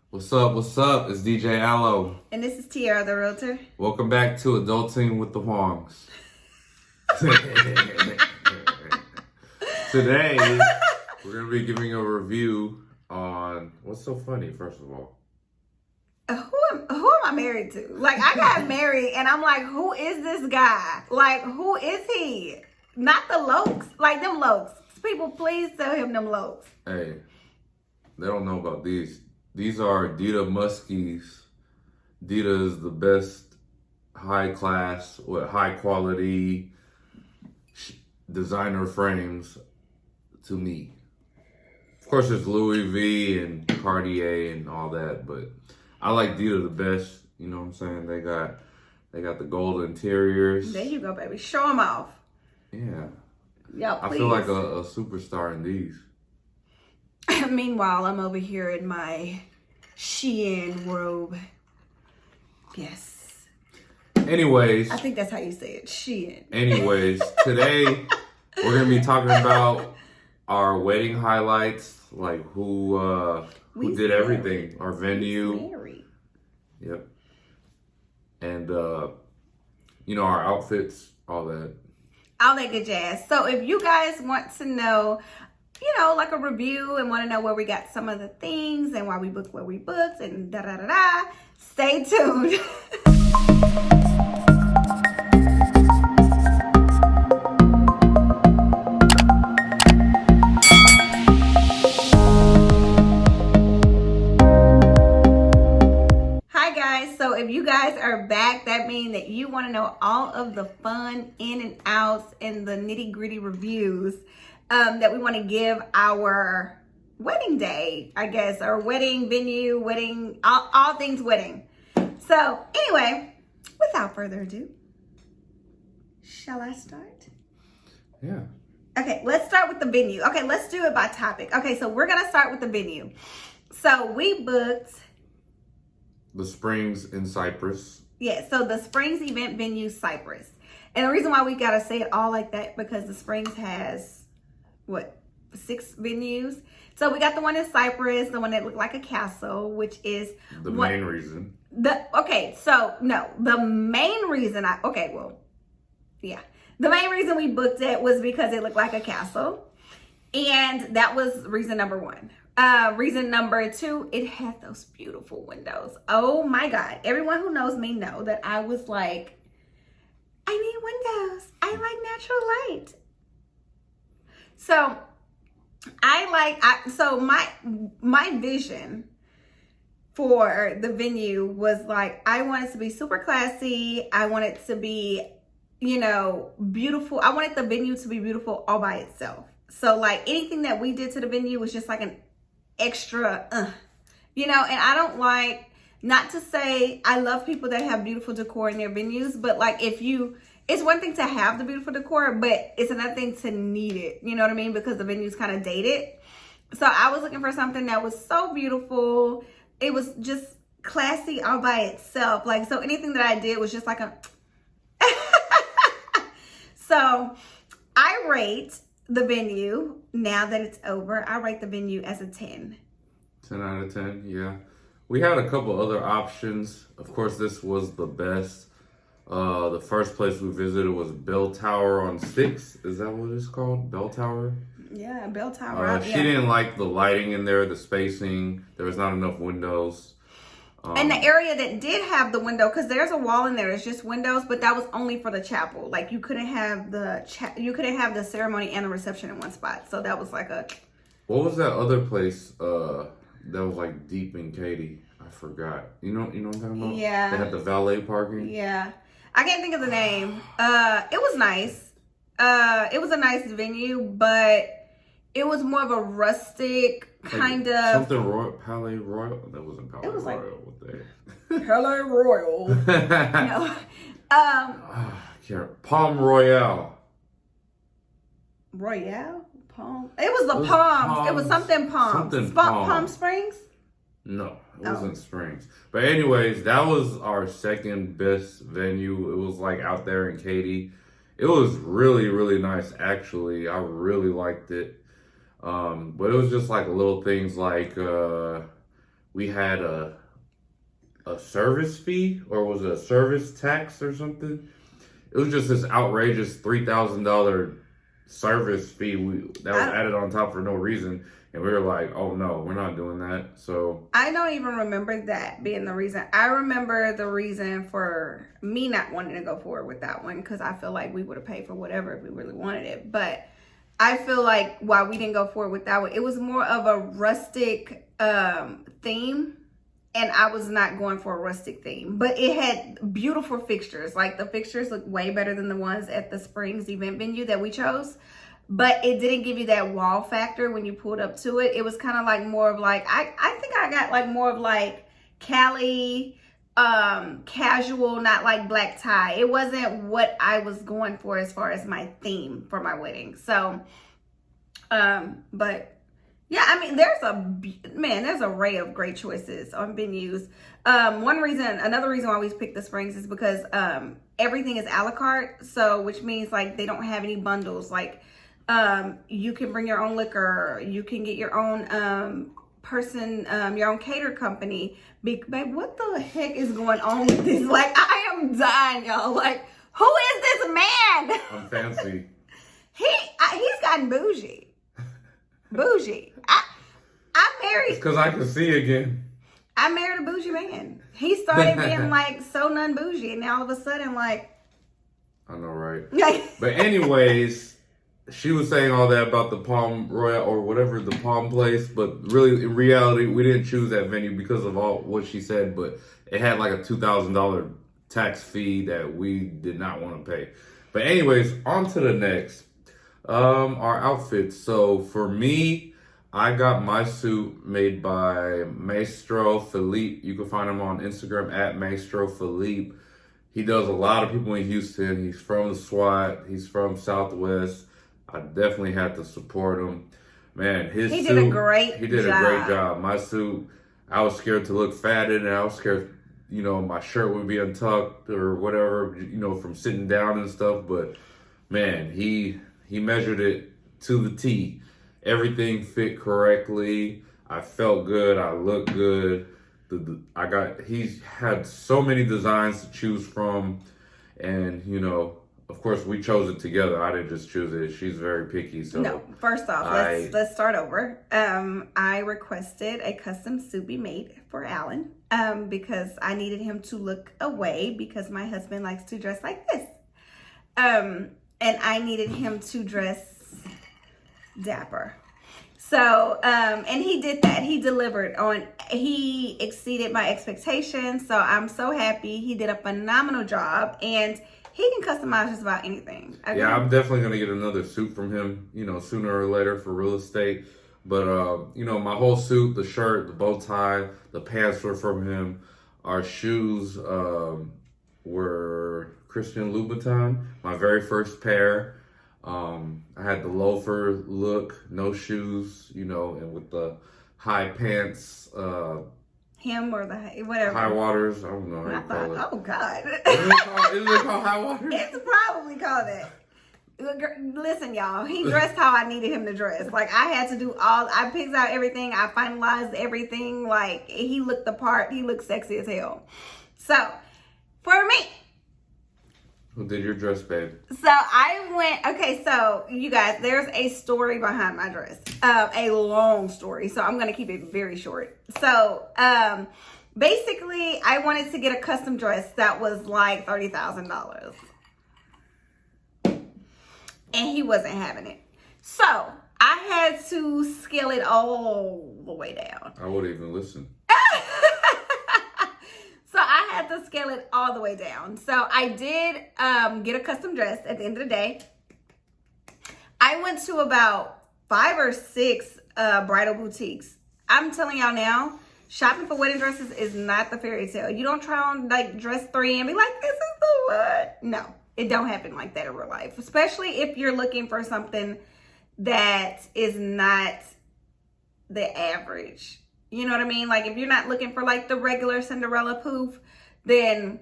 What's up? What's up? It's DJ Allo. And this is Tiara, the realtor. Welcome back to Adulting with the Huangs. Today, we're going to be giving a review on what's so funny, first of all. Who am I married to? Like, I got married and I'm like, who is this guy? Like, who is he? Not the Lokes. Like, them Lokes. People, please tell him them Lokes. Hey, they don't know about these. These are Dita Muskies. Dita is the best high class with high quality designer frames to me. Of course, there's Louis V and Cartier and all that, but I like Dita the best. You know what I'm saying? They got the gold interiors. There you go, baby. Show them off. Yeah. Yo, please. I feel like a superstar in these. Meanwhile, I'm over here in my Shein robe. Yes. Anyways. I think that's how you say it. Shein. Anyways, today we're going to be talking about our wedding highlights, like who did everything, our venue. Married. Yep. And, our outfits, all that. All that good jazz. So if you guys want to know, like a review and want to know where we got some of the things and why we booked where we booked and da-da-da-da, stay tuned. Hi guys, so if you guys are back, that means that you want to know all of the fun in and outs and the nitty gritty reviews that we want to give our wedding day, I guess, or wedding venue, wedding, all things wedding. So anyway, without further ado, shall I start? Yeah. Okay, let's start with the venue. Okay, let's do it by topic. Okay, so we're going to start with the venue. So we booked the Springs in Cyprus. Yeah, so the Springs event venue, Cyprus. And the reason why we got to say it all like that, because the Springs has 6 venues. So we got the one in Cyprus, the one that looked like a castle, which is the main reason. The main reason the main reason we booked it was because it looked like a castle, and that was reason number 1. Reason number 2, it had those beautiful windows. Oh my God! Everyone who knows me know that I was like, I need windows. I like natural light. So my vision for the venue was like, I want it to be super classy. I want it to be, beautiful. I wanted the venue to be beautiful all by itself. So like anything that we did to the venue was just like an extra, and I don't like, not to say I love people that have beautiful decor in their venues, but like it's one thing to have the beautiful decor, but it's another thing to need it. You know what I mean? Because the venue's kind of dated. So I was looking for something that was so beautiful. It was just classy all by itself. Like, so anything that I did was just like a... So I rate the venue, now that it's over, I rate the venue as a 10. 10 out of 10, yeah. We had a couple other options. Of course, this was the best. The first place we visited was Bell Tower on 6th. Is that what it's called? Bell Tower? Yeah, Bell Tower. She didn't like the lighting in there, the spacing. There was not enough windows. And the area that did have the window, because there's a wall in there, it's just windows, but that was only for the chapel. Like you couldn't have the ceremony and the reception in one spot. So that was like a... What was that other place that was like deep in Katy? I forgot. You know what I'm talking about? Yeah. They had the valet parking. Yeah. I can't think of the name. It was nice. It was a nice venue, but it was more of a rustic kind of... Something Royal, Palais Royal? That wasn't Palais Royal. Like, what they... Palais Royal. No. Palm Royale. Royale? Palm? It was the Palms. It was something Palms. Palm Springs? No, it wasn't Springs. But anyways, that was our second best venue. It was like out there in Katy. It was really, really nice, actually. I really liked it. But it was just like little things like we had a service fee, or was it a service tax or something? It was just this outrageous $3,000 service fee that was added on top for no reason. And we were like, oh no, we're not doing that. So I don't even remember that being the reason. I remember the reason for me not wanting to go forward with that one, because I feel like we would have paid for whatever if we really wanted it. But I feel like why we didn't go forward with that one, it was more of a rustic theme. And I was not going for a rustic theme, but it had beautiful fixtures. Like, the fixtures look way better than the ones at the Springs event venue that we chose. But it didn't give you that wow factor when you pulled up to it. It was kind of like more of like, I think I got like more of like Cali, casual, not like black tie. It wasn't what I was going for as far as my theme for my wedding. So, but yeah, I mean, there's an array of great choices on venues. Another reason why we picked the Springs is because everything is a la carte. So, which means like they don't have any bundles. Like, you can bring your own liquor, you can get your own your own cater company. Babe, what the heck is going on with this? Like, I am dying, y'all. Like, who is this man? I'm fancy. He's gotten bougie. Bougie. I married. It's because I can see again. I married a bougie man. He started being like so non-bougie, and now all of a sudden, like. I know, right? But anyways, she was saying all that about the Palm Royale or whatever, the Palm place. But really, in reality, we didn't choose that venue because of all what she said. But it had like a $2,000 tax fee that we did not want to pay. But anyways, on to the next. Our outfits. So for me, I got my suit made by Maestro Philippe. You can find him on Instagram at Maestro Philippe. He does a lot of people in Houston. He's from the SWAT. He's from Southwest. I definitely had to support him. Man, he did a great job. My suit, I was scared to look fat in it. I was scared, my shirt would be untucked or whatever, from sitting down and stuff. But man, he measured it to the T. Everything fit correctly. I felt good. I looked good. He's had so many designs to choose from. And, of course, we chose it together. I didn't just choose it. She's very picky. So no, first off, let's start over. I requested a custom suit be made for Alan because I needed him to look away because my husband likes to dress like this. And I needed him to dress dapper. So, and he did that. He delivered he exceeded my expectations. So I'm so happy. He did a phenomenal job, and he can customize just about anything. Okay? Yeah, I'm definitely going to get another suit from him, sooner or later for real estate. But, my whole suit, the shirt, the bow tie, the pants were from him. Our shoes were Christian Louboutin, my very first pair. I had the loafer look, no shoes, and with the high pants. Him or whatever. High waters, I don't know how you call it. Oh, God. Isn't it called high waters? It's probably called that. Listen, y'all, he dressed how I needed him to dress. Like, I had to do I picked out everything. I finalized everything. Like, he looked the part. He looked sexy as hell. So, for me. Who did your dress, babe? So, so you guys, there's a story behind my dress. A long story. So, I'm going to keep it very short. So, basically, I wanted to get a custom dress that was like $30,000. And he wasn't having it. So, I had to scale it all the way down. I would even listen. So, I had to scale it all the way down. So, I did get a custom dress at the end of the day. I went to about 5 or 6 bridal boutiques. I'm telling y'all now, shopping for wedding dresses is not the fairy tale. You don't try on like dress 3 and be like, this is the one. No. It don't happen like that in real life, especially if you're looking for something that is not the average. You know what I mean? Like, if you're not looking for like the regular Cinderella poof, then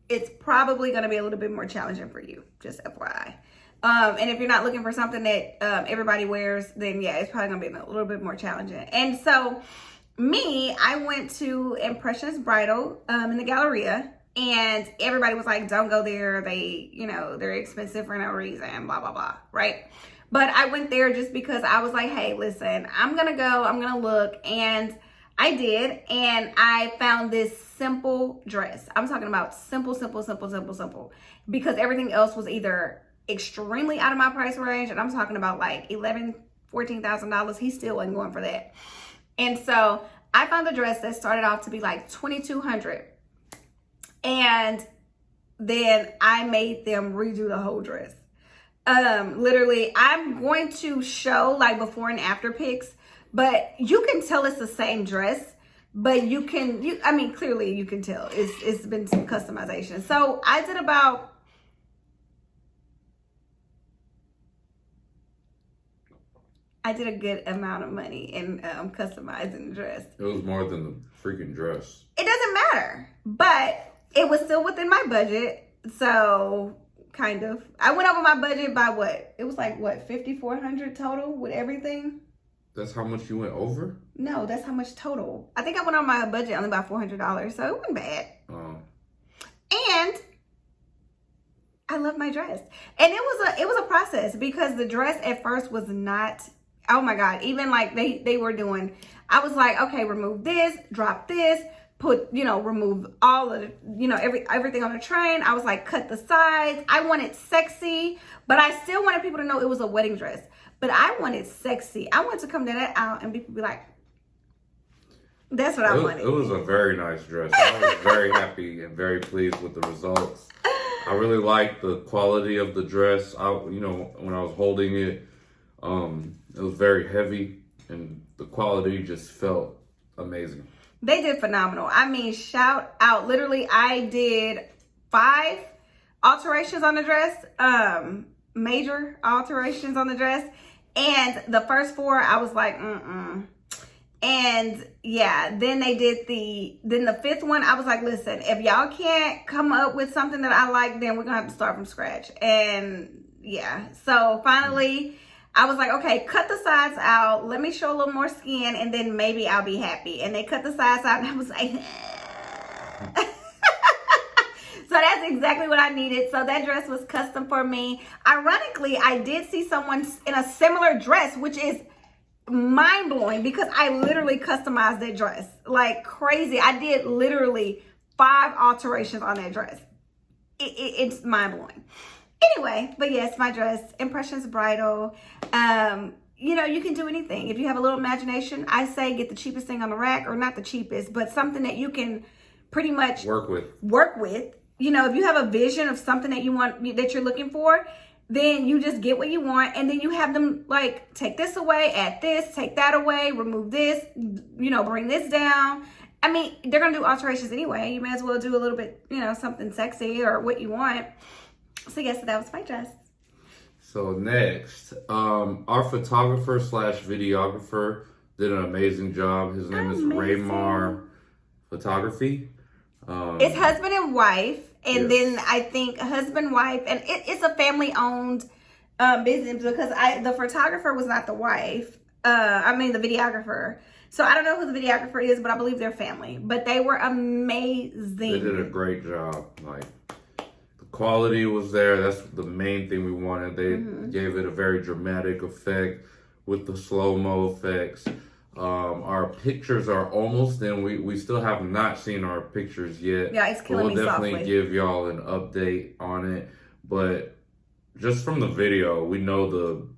it's probably going to be a little bit more challenging for you, just FYI. And if you're not looking for something that everybody wears, then yeah, it's probably going to be a little bit more challenging. And so I went to Impressionist Bridal in the Galleria, and everybody was like, don't go there. They, they're expensive for no reason, blah, blah, blah, right? But I went there just because I was like, hey, listen, I'm going to go, I'm going to look. And I did, and I found this simple dress. I'm talking about simple, because everything else was either extremely out of my price range, and I'm talking about like $14,000. He still wasn't going for that. And so I found a dress that started off to be like $2,200. And then I made them redo the whole dress. Literally, I'm going to show like before and after pics, but you can tell it's the same dress, but clearly you can tell it's been some customization. So I did a good amount of money in customizing the dress. It was more than the freaking dress. It doesn't matter, but it was still within my budget. So kind of, I went over my budget by what? It was like what, $5,400 total with everything. That's how much you went over? No, that's how much total. I think I went on my budget only about $400, so it wasn't bad. Oh. And I love my dress, and it was a process because the dress at first was not. Oh my God! Even like they were doing. I was like, okay, remove this, drop this, put remove all of everything on the train. I was like, cut the sides. I wanted sexy, but I still wanted people to know it was a wedding dress. But I wanted sexy. I wanted to come down that aisle and people be like, that's what I wanted. It was a very nice dress. I was very happy and very pleased with the results. I really liked the quality of the dress. When I was holding it, it was very heavy and the quality just felt amazing. They did phenomenal. I mean, shout out. Literally, I did 5 alterations on the dress, major alterations on the dress. And the first 4, I was like, And yeah, then they did then the 5th one, I was like, listen, if y'all can't come up with something that I like, then we're gonna have to start from scratch. And yeah, so finally I was like, okay, cut the sides out. Let me show a little more skin and then maybe I'll be happy. And they cut the sides out and I was like, So that's exactly what I needed. So that dress was custom for me. Ironically, I did see someone in a similar dress, which is mind-blowing because I literally customized that dress like crazy. I did literally 5 alterations on that dress. It's mind-blowing. Anyway, but yes, my dress, Impressions Bridal. You can do anything. If you have a little imagination, I say get the cheapest thing on the rack, or not the cheapest, but something that you can pretty much work with. If you have a vision of something that you want, that you're looking for, then you just get what you want, and then you have them like take this away, add this, take that away, remove this, bring this down. I mean, they're gonna do alterations anyway. You may as well do a little bit, something sexy or what you want. So yes, that was my dress. So next, our photographer / videographer did an amazing job. His name is Raymar Photography. It's husband and wife, and then I think husband, wife, and it's a family-owned business because the photographer was not the wife. The videographer. So I don't know who the videographer is, but I believe they're family. But they were amazing. They did a great job. Like, the quality was there. That's the main thing we wanted. They gave it a very dramatic effect with the slow-mo effects. Our pictures are almost in. We still have not seen our pictures yet. Yeah, it's killing me softly. We'll definitely give y'all an update on it. But just from the video, we know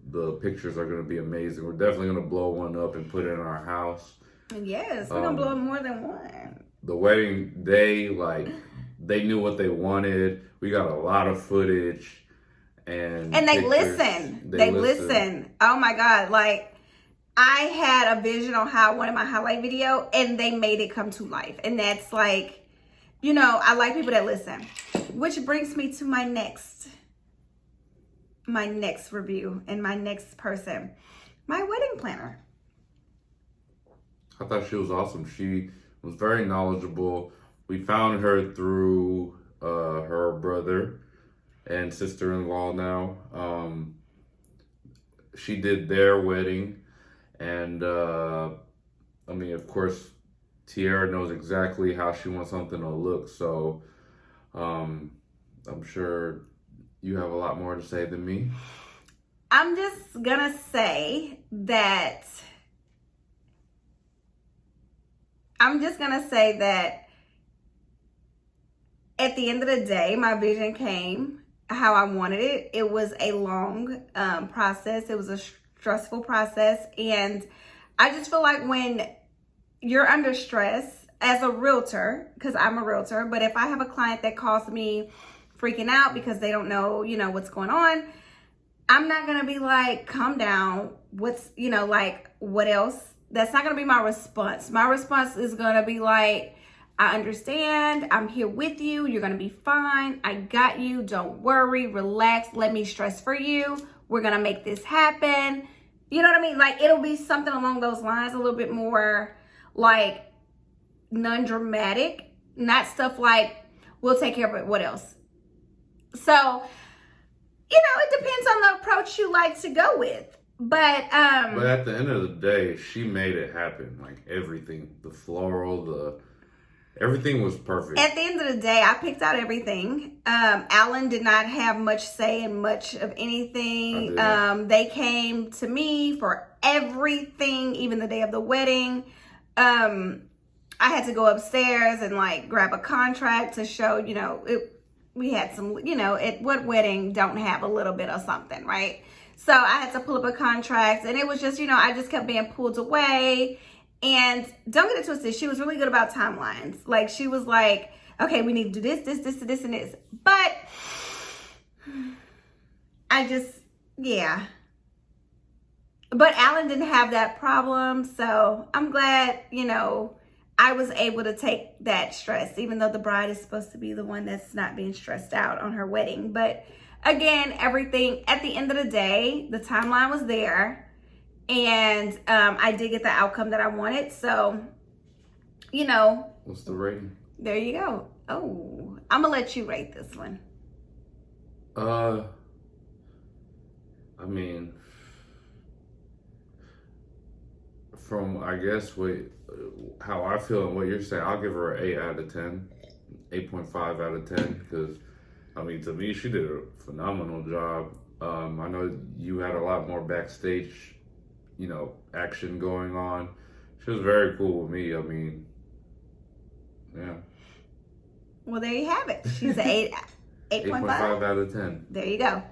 the pictures are going to be amazing. We're definitely going to blow one up and put it in our house. Yes, we're going to blow up more than one. The wedding day, they knew what they wanted. We got a lot of footage. And they listen. They listen. Oh my God. I had a vision on how I wanted my highlight video, and they made it come to life. And that's I like people that listen. Which brings me to my next review and my next person, my wedding planner. I thought she was awesome. She was very knowledgeable. We found her through her brother and sister-in-law now. She did their wedding. And I mean, of course, Tiara knows exactly how she wants something to look. So I'm sure you have a lot more to say than me. I'm just gonna say that at the end of the day, my vision came how I wanted it. It was a long process. It was a stressful process. And I just feel like when you're under stress as a realtor, because I'm a realtor, but if I have a client that calls me freaking out because they don't know, what's going on, I'm not going to be like, calm down. What's, like, what else? That's not going to be my response. My response is going to be like, I understand. I'm here with you. You're going to be fine. I got you. Don't worry. Relax. Let me stress for you. We're going to make this happen. You know what I mean? Like, it'll be something along those lines, a little bit more like non-dramatic, not stuff like, we'll take care of it. What else? So, it depends on the approach you like to go with. But at the end of the day, she made it happen. Like everything, the floral, everything was perfect. At the end of the day, I picked out everything. Alan did not have much say in much of anything. They came to me for everything, even the day of the wedding. I had to go upstairs and like grab a contract to show, we had some, at what wedding don't have a little bit of something, right? So I had to pull up a contract, and it was just, I just kept being pulled away. And don't get it twisted, she was really good about timelines. Like, she was like, okay, we need to do this, and this. But But Alan didn't have that problem. So I'm glad, I was able to take that stress, even though the bride is supposed to be the one that's not being stressed out on her wedding. But again, everything, at the end of the day, the timeline was there. And I did get the outcome that I wanted. So, What's the rating? There you go. Oh, I'm going to let you rate this one. I mean, from, I guess, how I feel and what you're saying, I'll give her an 8 out of 10. 8.5 out of 10. Because, I mean, to me, she did a phenomenal job. I know you had a lot more backstage action going on. She was very cool with me. I mean, yeah. Well, there you have it. She's an 8.5 out of 10. There you go.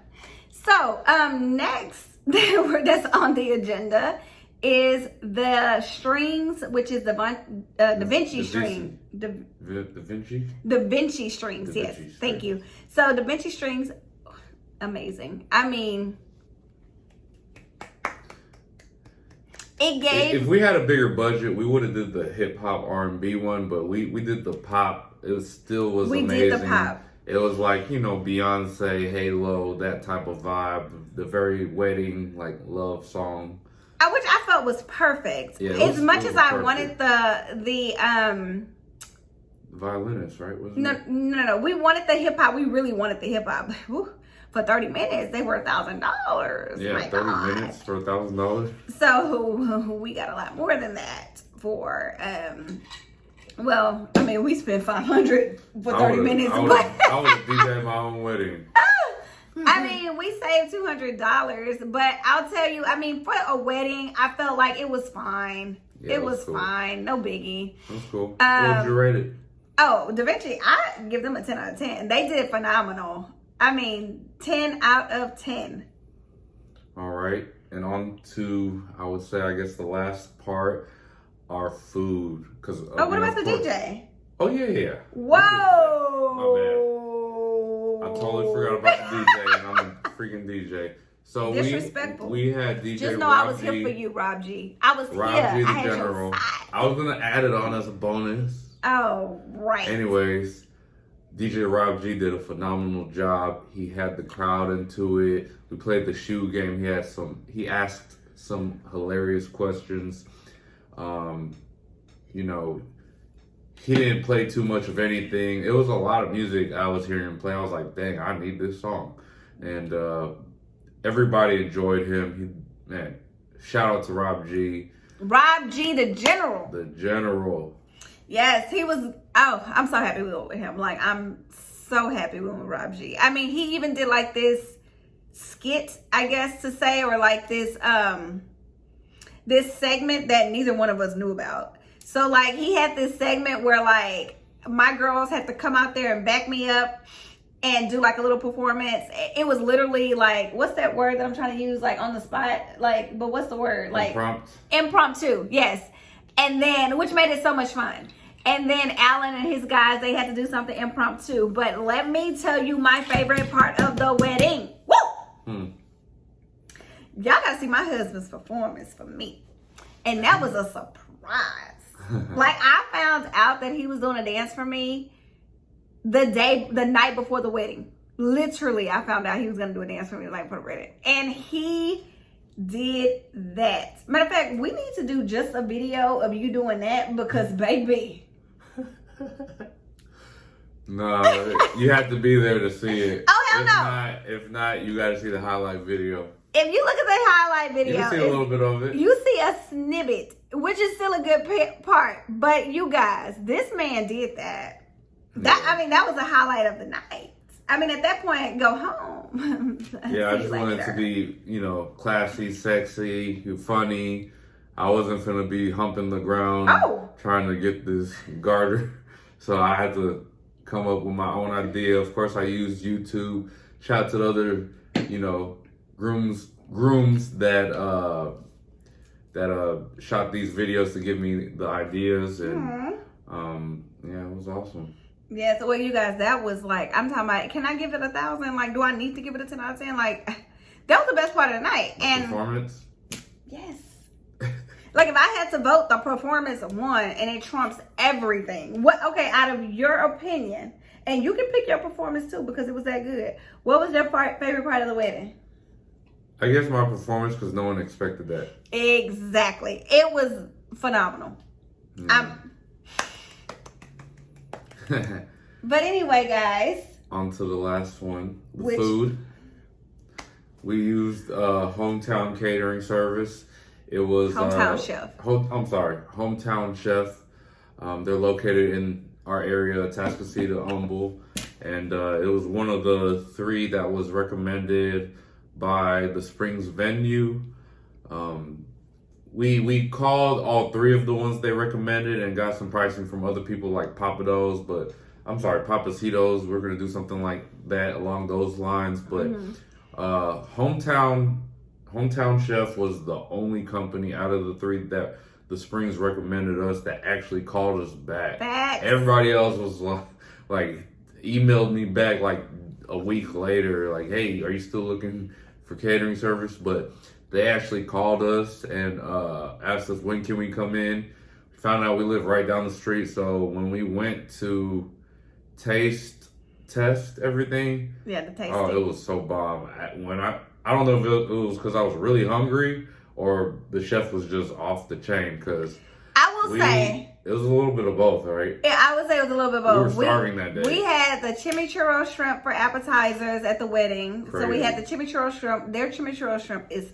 So, next that's on the agenda is the strings, which is the Da Vinci string. Da Vinci? Da Vinci strings, Da yes. Vinci Thank you. So, Da Vinci strings, amazing. I mean, it gave... If we had a bigger budget, we would have did the hip hop R&B one, but we did the pop. It still was amazing. We did the pop. It was like, Beyonce, Halo, that type of vibe. The very wedding, like, love song. Which I felt was perfect. Yeah, as much as I perfect. wanted the violinist, right? No. We wanted the hip hop. We really wanted the hip hop. For 30 minutes, they were $1,000. Yeah, My 30 God. minutes for $1,000. So we got a lot more than that for. Well, I mean, we spent $500 for 30 minutes. I would have DJed my own wedding. I mean, we saved $200, but I'll tell you, I mean, for a wedding, I felt like it was fine. Yeah, it was cool. Fine, no biggie. That's cool. What would you rate it? Oh, Da Vinci, I give them a 10 out of 10. They did phenomenal. I mean, 10 out of 10. All right, and on to, I would say, I guess the last part, our food. What about the DJ? Oh, yeah. Whoa! I totally forgot about the DJ, and I'm a freaking DJ. So disrespectful. We had DJ Just know Rob I was G, here for you, Rob G. I was Rob here. G, the I had general. your side. I was gonna add it on as a bonus. Oh, right. Anyways, DJ Rob G did a phenomenal job. He had the crowd into it. We played the shoe game. He asked some hilarious questions. He didn't play too much of anything. It was a lot of music I was hearing him play. I was like, dang, I need this song. And everybody enjoyed him. Shout out to Rob G. Rob G, the general. The general. Yes, he was. Oh, I'm so happy we went with him. Like, I'm so happy we went with Rob G. I mean, he even did like this skit, I guess to say, or like this segment that neither one of us knew about. So like he had this segment where like my girls had to come out there and back me up and do like a little performance. It was literally like, what's that word that I'm trying to use? Like on the spot, like, but what's the word? Like impromptu. Yes. And then, which made it so much fun. And then Alan and his guys, they had to do something impromptu. But let me tell you my favorite part of the wedding. Woo! Y'all gotta see my husband's performance for me. And that was a surprise. Like, I found out that he was doing a dance for me the night before the wedding. Literally, I found out he was gonna do a dance for me the night before the wedding. And he did that. Matter of fact, we need to do just a video of you doing that because, baby. No, you have to be there to see it. Oh, hell no. If not, you got to see the highlight video. If you look at the highlight video, you can see a little bit of it. You see a snippet, which is still a good part. But you guys, this man did that. I mean, that was the highlight of the night. I mean, at that point, go home. Yeah, I just wanted to be, classy, sexy, funny. I wasn't finna be humping the ground trying to get this garter. So I had to come up with my own idea. Of course, I used YouTube. Shout out to the other, grooms that shot these videos to give me the ideas, and it was awesome. Yeah, so you guys, that was like, I'm talking about, can I give it 1,000? Like, do I need to give it a 10 out of 10? Like, that was the best part of the night. And performance? Yes. Like, if I had to vote, the performance won, and it trumps everything. Okay, out of your opinion, and you can pick your performance too because it was that good. What was your favorite part of the wedding? I guess my performance, because no one expected that. Exactly. It was phenomenal. But anyway, guys. On to the last one. The food. We used hometown catering service. It was Hometown Chef. Hometown Chef. They're located in our area, Atascocita, Humble. And it was one of the 3 that was recommended by the Springs venue. We called all 3 of the ones they recommended and got some pricing from other people like Papacitos. We're gonna do something like that along those lines. But Hometown Chef was the only company out of the 3 that the Springs recommended us that actually called us back. Everybody else was like emailed me back like a week later, like, hey, are you still looking for catering service? But they actually called us and asked us, when can we come in? We found out we live right down the street. So when we went to test everything. Yeah, the tasting. Oh, it was so bomb. I don't know if it was because I was really hungry or the chef was just off the chain, because I will say it was a little bit of both, right? Yeah, I would say it was a little bit of both. We were starving that day. We had the chimichurro shrimp for appetizers at the wedding. Crazy. So we had the chimichurro shrimp. Their chimichurro shrimp is,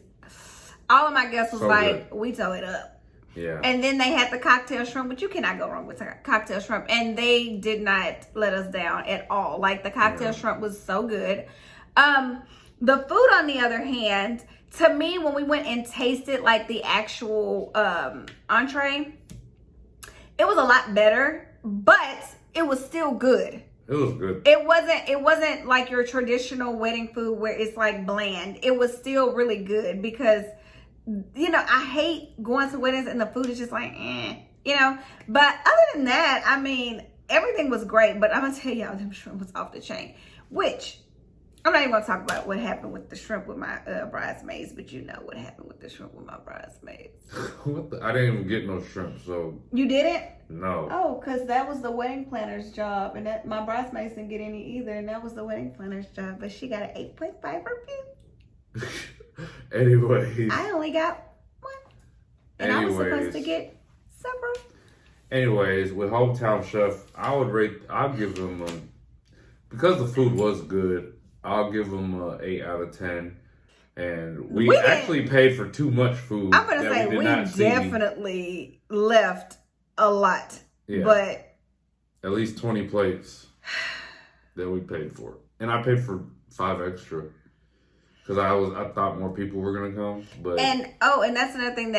all of my guests was so like, good. We tore it up. Yeah. And then they had the cocktail shrimp, but you cannot go wrong with cocktail shrimp. And they did not let us down at all. Like, the cocktail shrimp was so good. The food, on the other hand, to me, when we went and tasted like the actual entree, it was a lot better, but it was still good. It was good. It wasn't like your traditional wedding food where it's like bland. It was still really good because, I hate going to weddings and the food is just like, But other than that, I mean, everything was great. But I'm going to tell y'all, them shrimp was off the chain. Which, I'm not even going to talk about what happened with the shrimp with my bridesmaids. But you know what happened with the shrimp with my bridesmaids. I didn't even get no shrimp, so. You didn't? No. Oh, because that was the wedding planner's job. And that my bridesmaids didn't get any either. And that was the wedding planner's job. But she got an 8.5 review. Anyways. I only got 1. And I was supposed to get several. Anyways, with Hometown Chef, I'll give them, because the food was good, I'll give them an 8 out of 10. And we actually paid for too much food. I'm gonna say we definitely left a lot, but at least 20 plates that we paid for, and I paid for 5 extra because I thought more people were gonna come. But and that's another thing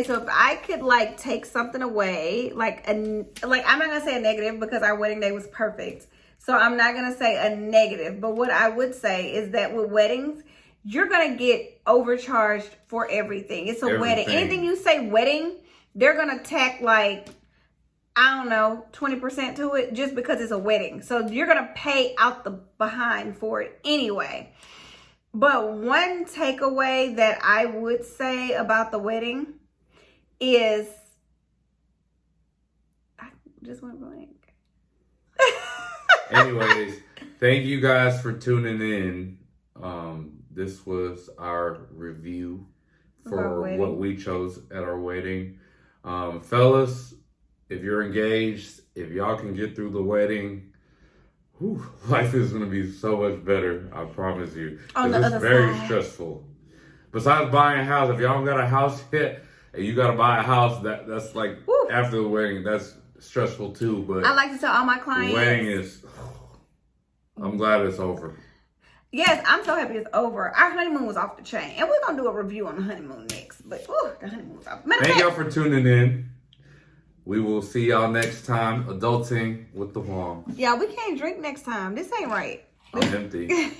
so if I could like take something away, like I'm not gonna say a negative because our wedding day was perfect, so I'm not gonna say a negative. But what I would say is that with weddings, you're going to get overcharged for everything. It's a wedding. Anything you say wedding, they're going to tack like, I don't know, 20% to it just because it's a wedding. So you're going to pay out the behind for it anyway. But one takeaway that I would say about the wedding is, I just went blank. Anyways, thank you guys for tuning in. This was our review for what we chose at our wedding. Fellas, if you're engaged, if y'all can get through the wedding, life is going to be so much better. I promise you. It's very stressful. Besides buying a house, if y'all don't got a house yet and you got to buy a house, that's like after the wedding, that's stressful too. But I like to tell all my clients, the wedding is, I'm glad it's over. Yes, I'm so happy it's over. Our honeymoon was off the chain. And we're going to do a review on the honeymoon next. But, the honeymoon was off. Thank y'all for tuning in. We will see y'all next time. Adulting with the Huang. Yeah, we can't drink next time. This ain't right. I'm empty.